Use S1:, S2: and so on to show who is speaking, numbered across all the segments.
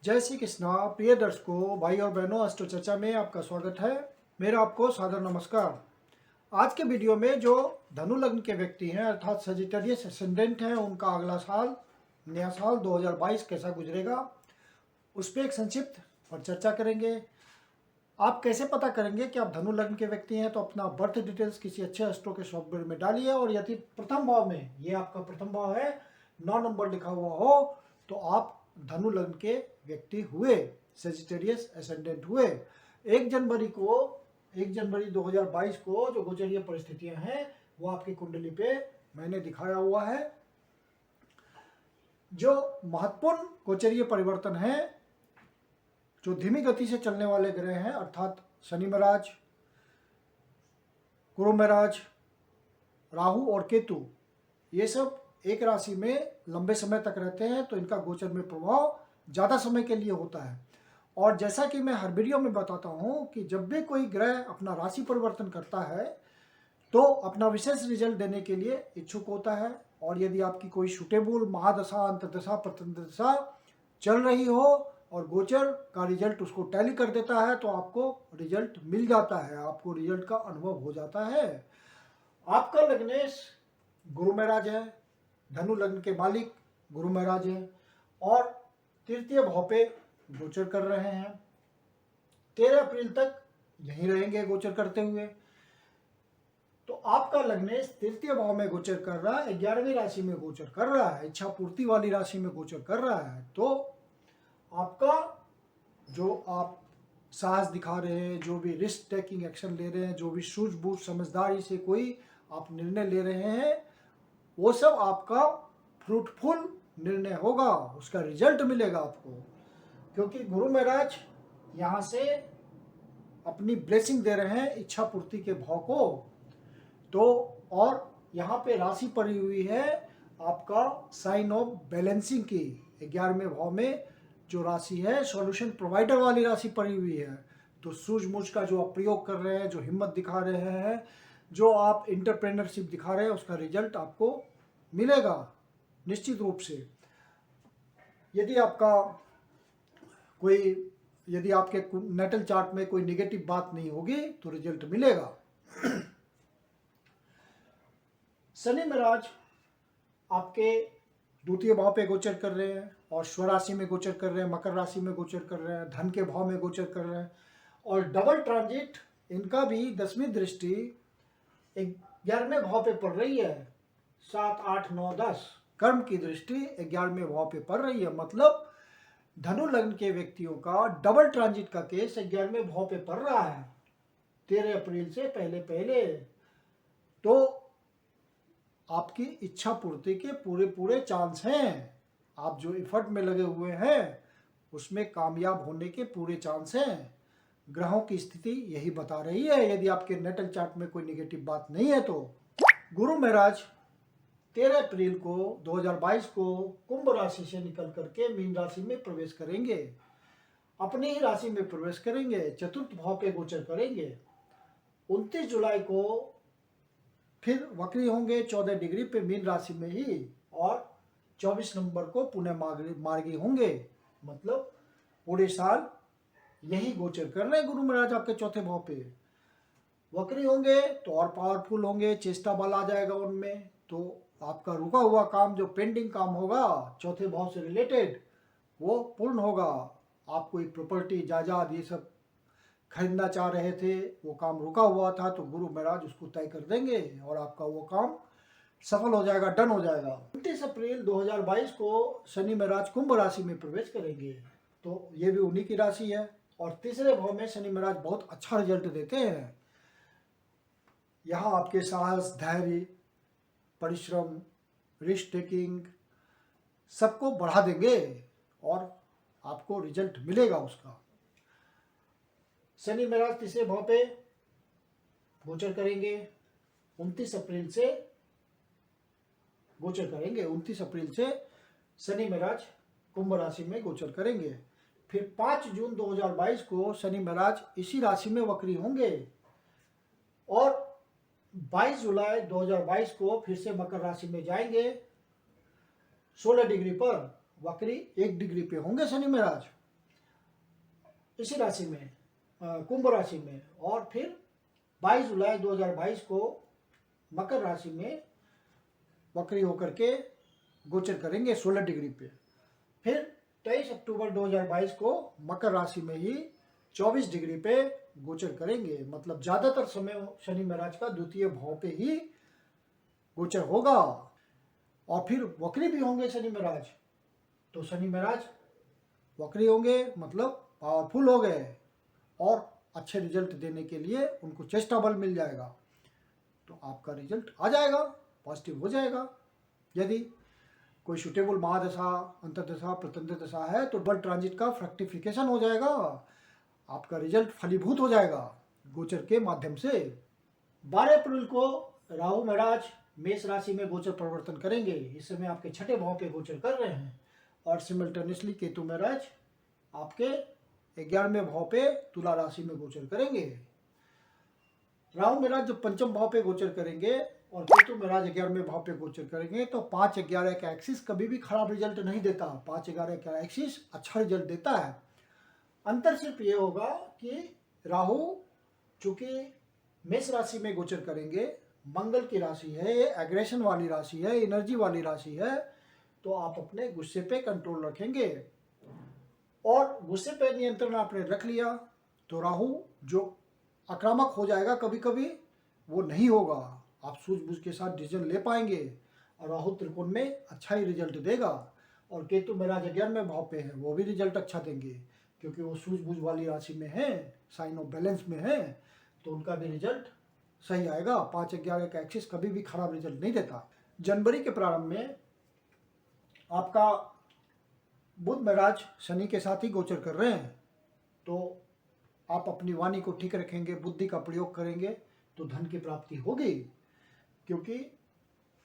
S1: जय श्री कृष्णा। प्रिय दर्शकों, भाई और बहनों, अष्टो चर्चा में आपका स्वागत है। मेरा आपको सादर नमस्कार। आज के वीडियो में जो धनु लग्न के व्यक्ति हैं अर्थात सजिटेरियस एसेंडेंट हैं, उनका अगला साल नया साल 2022 कैसा गुजरेगा उस पर एक संक्षिप्त पर चर्चा करेंगे। आप कैसे पता करेंगे कि आप धनु लग्न के व्यक्ति हैं? तो अपना बर्थ डिटेल्स किसी अच्छे एस्ट्रो के सॉफ्टवेयर में डालिए और यदि प्रथम भाव में, ये आपका प्रथम भाव है, 9 नंबर लिखा हुआ हो तो आप धनु लग्न के व्यक्ति हुए, सेजिटेरियस एसेंडेंट हुए। 1 जनवरी 2022 को जो गोचरीय परिस्थितियां हैं वो आपकी कुंडली पे मैंने दिखाया हुआ है। जो महत्वपूर्ण गोचरीय परिवर्तन है, जो धीमी गति से चलने वाले ग्रह हैं अर्थात शनि महाराज, गुरु महाराज, राहु और केतु, ये सब एक राशि में लंबे समय तक रहते हैं तो इनका गोचर में प्रभाव ज़्यादा समय के लिए होता है। और जैसा कि मैं हर वीडियो में बताता हूँ कि जब भी कोई ग्रह अपना राशि परिवर्तन करता है तो अपना विशेष रिजल्ट देने के लिए इच्छुक होता है। और यदि आपकी कोई सुटेबल महादशा, अंतर्दशा, प्रत्यंतदशा चल रही हो और गोचर का रिजल्ट उसको टैली कर देता है तो आपको रिजल्ट मिल जाता है, आपको रिजल्ट का अनुभव हो जाता है। आपका लग्नेश गुरु महाराज है, धनु लग्न के मालिक गुरु महाराज है और तृतीय भाव पे गोचर कर रहे हैं। 13 अप्रैल तक यहीं रहेंगे गोचर करते हुए। तो आपका लग्नेश तृतीय भाव में गोचर कर रहा है, 11वीं राशि में गोचर कर रहा है, इच्छा पूर्ति वाली राशि में गोचर कर रहा है। तो आपका जो आप साहस दिखा रहे हैं, जो भी रिस्क टेकिंग एक्शन ले रहे हैं, जो भी सूझबूझ समझदारी से कोई आप निर्णय ले रहे हैं, वो सब आपका फ्रूटफुल निर्णय होगा, उसका रिजल्ट मिलेगा आपको। क्योंकि गुरु महाराज यहाँ से अपनी ब्लेसिंग दे रहे हैं इच्छा पूर्ति के भाव को। तो और यहाँ पे राशि पड़ी हुई है आपका साइन ऑफ बैलेंसिंग की, 11वें भाव में जो राशि है सॉल्यूशन प्रोवाइडर वाली राशि पड़ी हुई है। तो सूझबूझ का जो आप प्रयोग कर रहे हैं, जो हिम्मत दिखा रहे हैं, जो आप इंटरप्रेन्योरशिप दिखा रहे हैं, उसका रिजल्ट आपको मिलेगा निश्चित रूप से। यदि आपके नेटल चार्ट में कोई नेगेटिव बात नहीं होगी तो रिजल्ट मिलेगा। शनि महाराज आपके द्वितीय भाव पे गोचर कर रहे हैं और स्वराशि में गोचर कर रहे हैं, मकर राशि में गोचर कर रहे हैं, धन के भाव में गोचर कर रहे हैं और डबल ट्रांजिट इनका भी 10वीं दृष्टि 11वें भाव पे पड़ रही है। 7, 8, 9, 10 कर्म की दृष्टि 11वें भाव पे पड़ रही है। मतलब धनु लग्न के व्यक्तियों का डबल ट्रांजिट का केस 11वें भाव पे पड़ रहा है 13 अप्रैल से पहले। तो आपकी इच्छा पूर्ति के पूरे चांस हैं। आप जो एफर्ट में लगे हुए हैं उसमें कामयाब होने के पूरे चांस हैं। ग्रहों की स्थिति यही बता रही है। यदि आपके नेटल चार्ट में कोई नेगेटिव बात नहीं है तो गुरु महाराज 13 अप्रैल को 2022 को कुंभ राशि से निकल करके मीन राशि में प्रवेश करेंगे, अपनी ही राशि में प्रवेश करेंगे, चतुर्थ भाव पे गोचर करेंगे। 29 जुलाई को फिर वक्री होंगे 14 डिग्री पे मीन राशि में ही और 24 नंबर को पुनः मार्गी होंगे। मतलब पूरे साल यही गोचर कर रहे हैं गुरु महाराज आपके चौथे भाव पे। वक्री होंगे तो और पावरफुल होंगे, चेष्टा बल आ जाएगा उनमें। तो आपका रुका हुआ काम, जो पेंडिंग काम होगा चौथे भाव से रिलेटेड, वो पूर्ण होगा। आप कोई प्रॉपर्टी, जायदाद ये सब खरीदना चाह रहे थे, वो काम रुका हुआ था तो गुरु महाराज उसको तय कर देंगे और आपका वो काम सफल हो जाएगा, डन हो जाएगा। 29 अप्रैल 2022 को शनि महाराज कुंभ राशि में प्रवेश करेंगे। तो ये भी उन्हीं की राशि है और तीसरे भाव में शनि महाराज बहुत अच्छा रिजल्ट देते हैं। यहाँ आपके साहस, धैर्य, परिश्रम, रिस्क टेकिंग सबको बढ़ा देंगे और आपको रिजल्ट मिलेगा उसका। शनि महाराज तीसरे भाव पे गोचर करेंगे 29 अप्रैल से गोचर करेंगे। 29 अप्रैल से शनि महाराज कुंभ राशि में गोचर करेंगे। फिर 5 जून 2022 को शनि महाराज इसी राशि में वक्री होंगे और 22 जुलाई 2022 को फिर से मकर राशि में जाएंगे। 16 डिग्री पर वक्री 1 डिग्री पे होंगे शनि महाराज इसी राशि में, कुंभ राशि में, और फिर 22 जुलाई 2022 को मकर राशि में वक्री होकर के गोचर करेंगे 16 डिग्री पे। फिर 23 अक्टूबर 2022 को मकर राशि में ही 24 डिग्री पे गोचर करेंगे। मतलब ज़्यादातर समय शनि महाराज का द्वितीय भाव पे ही गोचर होगा। और फिर वक्री भी होंगे शनि महाराज, तो शनि महाराज वक्री होंगे मतलब पावरफुल हो गए और अच्छे रिजल्ट देने के लिए उनको चेष्टा बल मिल जाएगा, तो आपका रिजल्ट आ जाएगा, पॉजिटिव हो जाएगा। यदि कोई सुटेबल महादशा, अंतर्दशा, प्रत्यंतर दशा है तो डबल ट्रांजिट का फ्रैक्टिफिकेशन हो जाएगा, आपका रिजल्ट फलीभूत हो जाएगा गोचर के माध्यम से। 12 अप्रैल को राहु महाराज मेष राशि में गोचर परिवर्तन करेंगे। इस समय आपके छठे भाव पे गोचर कर रहे हैं। और सिमल्टेनियसली केतु महाराज आपके 11वें भाव पे तुला राशि में गोचर करेंगे। राहु महाराज जब पंचम भाव पे गोचर करेंगे और केतु महाराज 11वें भाव पे गोचर करेंगे तो 5-11 का एक्सिस कभी भी खराब रिजल्ट नहीं देता। 5-11 का एक्सिस अच्छा रिजल्ट देता है। अंतर सिर्फ ये होगा कि राहु चूंकि मेष राशि में गोचर करेंगे, मंगल की राशि है, ये एग्रेशन वाली राशि है, एनर्जी वाली राशि है, तो आप अपने गुस्से पे कंट्रोल रखेंगे। और गुस्से पे नियंत्रण आपने रख लिया तो राहु जो आक्रामक हो जाएगा कभी कभी, वो नहीं होगा। आप सूझबूझ के साथ डिसीजन ले पाएंगे और राहु त्रिकोण में अच्छा ही रिजल्ट देगा। और केतु महाराज 11वें भाव पे है, वो भी रिजल्ट अच्छा देंगे क्योंकि वो सूझबूझ वाली राशि में है, साइन ऑफ बैलेंस में है, तो उनका भी रिजल्ट सही आएगा। 5-11 का एक्सिस कभी भी खराब रिजल्ट नहीं देता। जनवरी के प्रारंभ में आपका बुध महाराज शनि के साथ ही गोचर कर रहे हैं, तो आप अपनी वाणी को ठीक रखेंगे, बुद्धि का प्रयोग करेंगे तो धन की प्राप्ति होगी। क्योंकि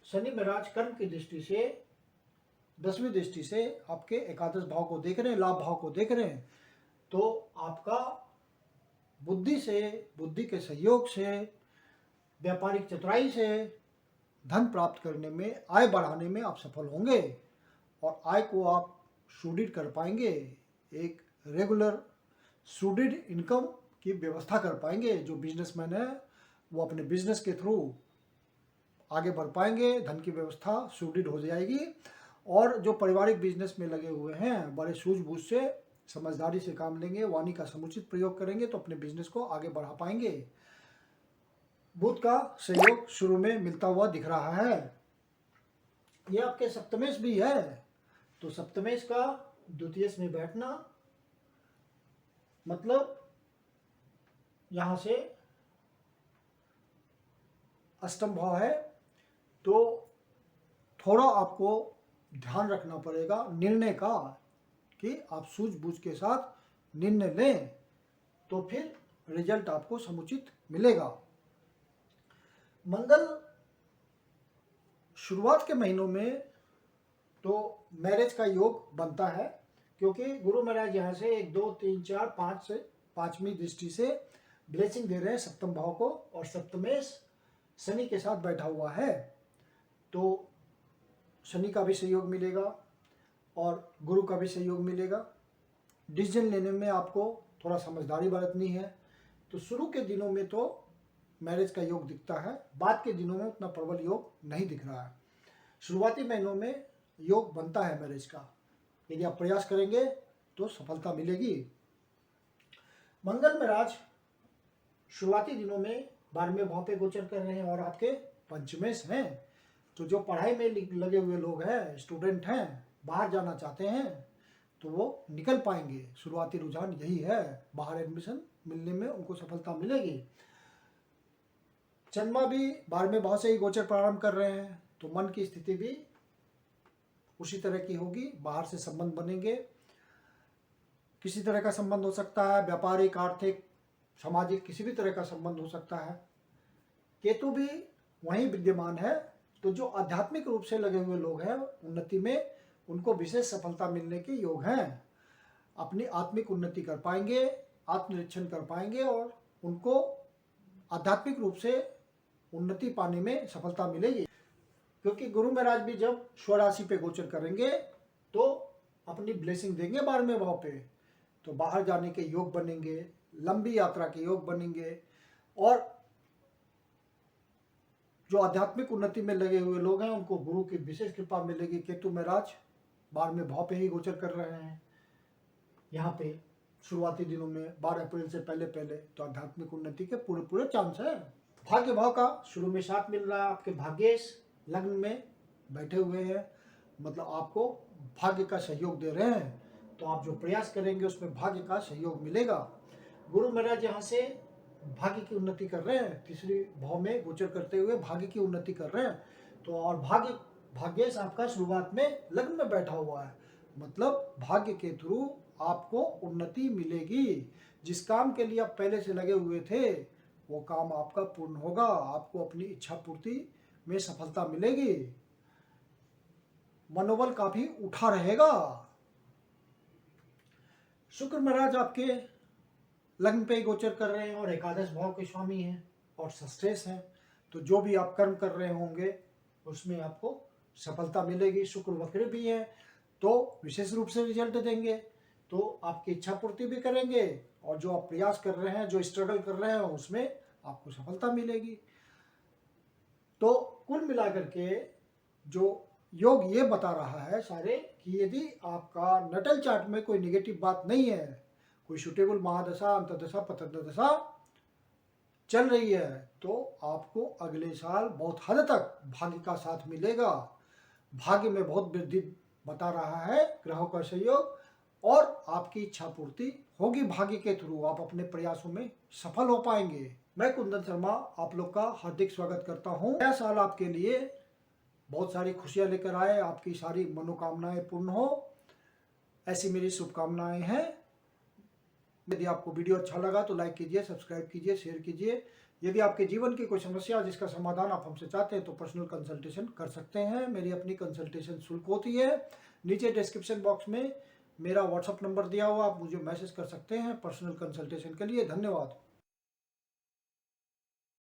S1: शनि महाराज कर्म की दृष्टि से, 10वीं दृष्टि से आपके एकादश भाव को देख रहे हैं, लाभ भाव को देख रहे हैं, तो आपका बुद्धि से, बुद्धि के सहयोग से, व्यापारिक चतुराई से धन प्राप्त करने में, आय बढ़ाने में आप सफल होंगे और आय को आप सुदृढ़ कर पाएंगे। एक रेगुलर सुदृढ़ इनकम की व्यवस्था कर पाएंगे। जो बिजनेसमैन है वो अपने बिजनेस के थ्रू आगे बढ़ पाएंगे, धन की व्यवस्था सुदृढ़ हो जाएगी। और जो पारिवारिक बिजनेस में लगे हुए हैं, बड़े सूझबूझ से, समझदारी से काम लेंगे, वाणी का समुचित प्रयोग करेंगे तो अपने बिजनेस को आगे बढ़ा पाएंगे। बुध का सहयोग शुरू में मिलता हुआ दिख रहा है। ये आपके सप्तमेश भी है, तो सप्तमेश का द्वितीयेश में बैठना मतलब यहां से अष्टम भाव है, तो थोड़ा आपको ध्यान रखना पड़ेगा निर्णय का कि आप सूझबूझ के साथ निर्णय लें तो फिर रिजल्ट आपको समुचित मिलेगा। मंगल शुरुआत के महीनों में तो मैरिज का योग बनता है, क्योंकि गुरु महाराज यहाँ से 1, 2, 3, 4, 5 से 5वीं दृष्टि से ब्लेसिंग दे रहे हैं सप्तम भाव को, और सप्तमेश शनि के साथ बैठा हुआ है, तो शनि का भी सहयोग मिलेगा और गुरु का भी सहयोग मिलेगा। डिसीजन लेने में आपको थोड़ा समझदारी बरतनी है। तो शुरू के दिनों में तो मैरिज का योग दिखता है, बाद के दिनों में उतना प्रबल योग नहीं दिख रहा है। शुरुआती महीनों में योग बनता है मैरिज का, यदि आप प्रयास करेंगे तो सफलता मिलेगी। मंगल महाराज शुरुआती दिनों में 12वें भाव पे गोचर कर रहे हैं और आपके पंचमेश हैं, तो जो पढ़ाई में लगे हुए लोग हैं, स्टूडेंट हैं, बाहर जाना चाहते हैं तो वो निकल पाएंगे। शुरुआती रुझान यही है, बाहर एडमिशन मिलने में उनको सफलता मिलेगी। चंद्रमा भी 12वें भाव से ही गोचर प्रारंभ कर रहे हैं, तो मन की स्थिति भी उसी तरह की होगी। बाहर से संबंध बनेंगे, किसी तरह का संबंध हो सकता है, व्यापारिक, आर्थिक, सामाजिक, किसी भी तरह का संबंध हो सकता है। केतु भी वहीं विद्यमान है, तो जो आध्यात्मिक रूप से लगे हुए लोग हैं उन्नति में, उनको विशेष सफलता मिलने के योग हैं। अपनी आत्मिक उन्नति कर पाएंगे, आत्मनिरीक्षण कर पाएंगे और उनको आध्यात्मिक रूप से उन्नति पाने में सफलता मिलेगी। क्योंकि गुरु महाराज भी जब स्वराशि पे गोचर करेंगे तो अपनी ब्लेसिंग देंगे 12वें भाव पे, तो बाहर जाने के योग बनेंगे, लंबी यात्रा के योग बनेंगे। और जो आध्यात्मिक उन्नति में लगे हुए लोग हैं उनको गुरु की विशेष कृपा मिलेगी। केतु महाराज 12वें भाव पे ही गोचर कर रहे हैं यहाँ पे शुरुआती दिनों में 12 अप्रैल से पहले पहले, तो आध्यात्मिक उन्नति के पूरे पूरे चांस है। भाग्य भाव का शुरू में साथ मिल रहा है, आपके भाग्येश लग्न में बैठे हुए हैं, मतलब आपको भाग्य का सहयोग दे रहे हैं। तो आप जो प्रयास करेंगे उसमें भाग्य का सहयोग मिलेगा। गुरु महाराज यहाँ से भाग्य की उन्नति कर रहे हैं, तीसरी भाव में गोचर करते हुए भाग्य की उन्नति कर रहे हैं। तो और भाग्येश आपका शुरुआत में लग्न में बैठा हुआ है, मतलब भाग्य के थ्रू आपको उन्नति मिलेगी। जिस काम के लिए आप पहले से लगे हुए थे वो काम आपका पूर्ण होगा, आपको अपनी इच्छा पूर्ति में सफलता मिलेगी, मनोबल काफी उठा रहेगा। शुक्र महाराज आपके लग्न पे गोचर कर रहे हैं और एकादश भाव के स्वामी हैं और षष्ठेश हैं। तो जो भी आप कर्म कर रहे होंगे उसमें आपको सफलता मिलेगी। शुक्र वक्र भी हैं तो विशेष रूप से रिजल्ट देंगे, तो आपकी इच्छा पूर्ति भी करेंगे और जो आप प्रयास कर रहे हैं, जो स्ट्रगल कर रहे हैं उसमें आपको सफलता मिलेगी। तो कुल मिलाकर के जो योग ये बता रहा है सारे कि यदि आपका नटल चार्ट में कोई निगेटिव बात नहीं है, कोई सुटेबल महादशा, अंतर्दशा, पतंतदशा चल रही है, तो आपको अगले साल बहुत हद तक भाग्य का साथ मिलेगा। भाग्य में बहुत वृद्धि बता रहा है ग्रहों का सहयोग, और आपकी इच्छा पूर्ति होगी भाग्य के थ्रू। आप अपने प्रयासों में सफल हो पाएंगे। मैं कुंदन शर्मा आप लोग का हार्दिक स्वागत करता हूँ। नया साल आपके लिए बहुत सारी खुशियाँ लेकर आए, आपकी सारी मनोकामनाएं पूर्ण हो, ऐसी मेरी शुभकामनाएं हैं। यदि आपको वीडियो अच्छा लगा तो लाइक कीजिए, सब्सक्राइब कीजिए, शेयर कीजिए। यदि आपके जीवन की कोई समस्या जिसका समाधान आप हमसे चाहते हैं तो पर्सनल कंसल्टेशन कर सकते हैं। मेरी अपनी कंसल्टेशन शुल्क होती है। नीचे डिस्क्रिप्शन बॉक्स में मेरा व्हाट्सअप नंबर दिया हुआ, आप मुझे मैसेज कर सकते हैं पर्सनल कंसल्टेशन के लिए। धन्यवाद।